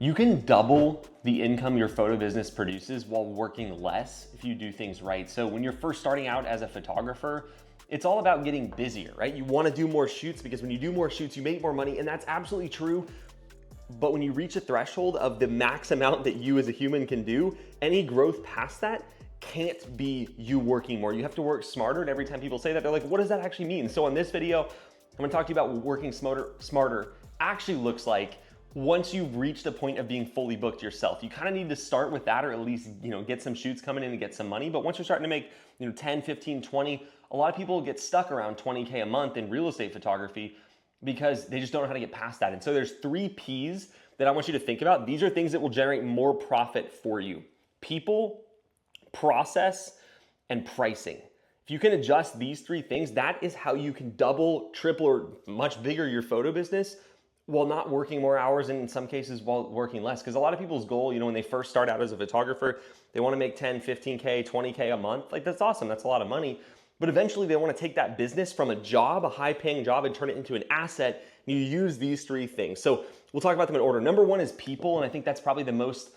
You can double the income your photo business produces while working less if you do things right. So when you're first starting out as a photographer, it's all about getting busier, right? You want to do more shoots because when you do more shoots, you make more money, and that's absolutely true. But when you reach a threshold of the max amount that you as a human can do, any growth past that can't be you working more. You have to work smarter, and every time people say that, they're like, what does that actually mean? So on this video, I'm gonna talk to you about what working smarter actually looks like once you've reached the point of being fully booked yourself. You kind of need to start with that, or at least, get some shoots coming in and get some money. But once you're starting to make, 10, 15, 20, a lot of people get stuck around 20K a month in real estate photography because they just don't know how to get past that. And so there's 3 P's that I want you to think about. These are things that will generate more profit for you: people, process, and pricing. If you can adjust these 3 things, that is how you can double, triple, or much bigger your photo business while not working more hours, and in some cases while working less. Because a lot of people's goal, when they first start out as a photographer, they want to make 10, 15K, 20K a month. Like, that's awesome, that's a lot of money. But eventually they want to take that business from a job, a high paying job, and turn it into an asset. And you use these 3 things. So we'll talk about them in order. Number 1 is people, and I think that's probably the most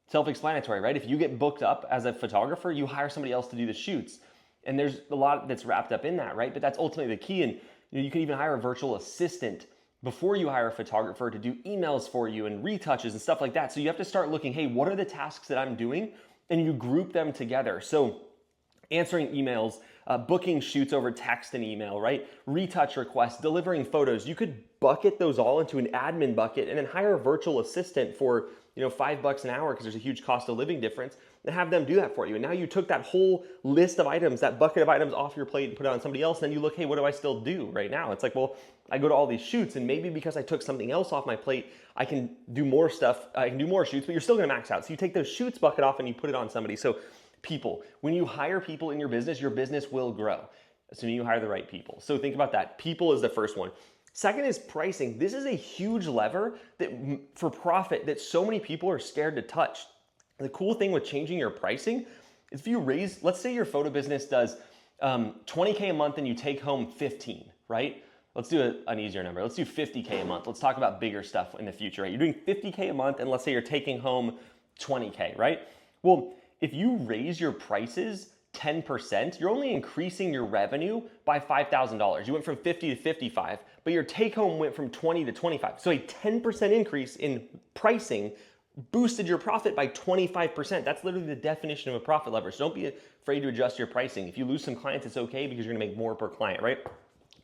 self-explanatory, right? If you get booked up as a photographer, you hire somebody else to do the shoots. And there's a lot that's wrapped up in that, right? But that's ultimately the key. And you can even hire a virtual assistant before you hire a photographer to do emails for you and retouches and stuff like that. So you have to start looking, hey, what are the tasks that I'm doing? And you group them together. So answering emails, booking shoots over text and email, right? Retouch requests, delivering photos. You could bucket those all into an admin bucket and then hire a virtual assistant for $5 an hour, because there's a huge cost of living difference, and have them do that for you. And now you took that whole list of items, that bucket of items off your plate and put it on somebody else. And then you look, hey, what do I still do right now? It's like, well, I go to all these shoots, and maybe because I took something else off my plate, I can do more stuff. I can do more shoots, but you're still gonna max out. So you take those shoots bucket off and you put it on somebody. So people, when you hire people in your business will grow, assuming you hire the right people. So think about that. People is the first one. Second is pricing. This is a huge lever for profit that so many people are scared to touch. The cool thing with changing your pricing is if you raise, let's say your photo business does 20K a month and you take home 15, right? Let's do an easier number. Let's do 50K a month. Let's talk about bigger stuff in the future, right? You're doing 50K a month, and let's say you're taking home 20K, right? Well, if you raise your prices 10%, you're only increasing your revenue by $5,000. You went from 50 to 55, but your take home went from 20 to 25. So a 10% increase in pricing boosted your profit by 25%. That's literally the definition of a profit lever. So don't be afraid to adjust your pricing. If you lose some clients, it's okay, because you're gonna make more per client, right?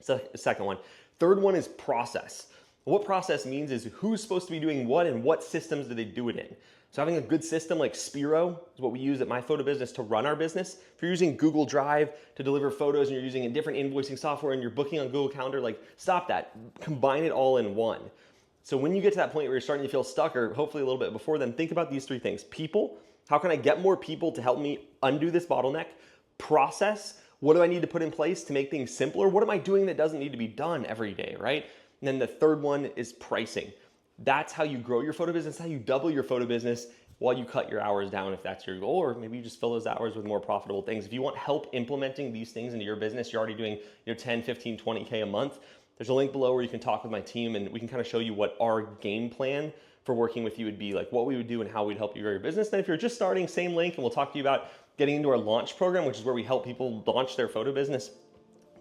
So the second one. Third one is process. What process means is who's supposed to be doing what and what systems do they do it in. So having a good system like Spiro is what we use at my photo business to run our business. If you're using Google Drive to deliver photos and you're using a different invoicing software and you're booking on Google Calendar, like, stop that. Combine it all in one. So when you get to that point where you're starting to feel stuck, or hopefully a little bit before then, think about these 3 things. People, how can I get more people to help me undo this bottleneck? Process, what do I need to put in place to make things simpler? What am I doing that doesn't need to be done every day, right? And then the third one is pricing. That's how you grow your photo business, how you double your photo business while you cut your hours down, if that's your goal, or maybe you just fill those hours with more profitable things. If you want help implementing these things into your business, you're already doing 10, 15, 20K a month, there's a link below where you can talk with my team, and we can kind of show you what our game plan for working with you would be, like what we would do and how we'd help you grow your business. Then if you're just starting, same link, and we'll talk to you about getting into our launch program, which is where we help people launch their photo business,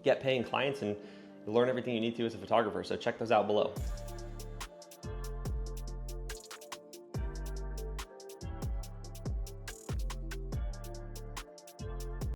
get paying clients, and learn everything you need to as a photographer. So check those out below.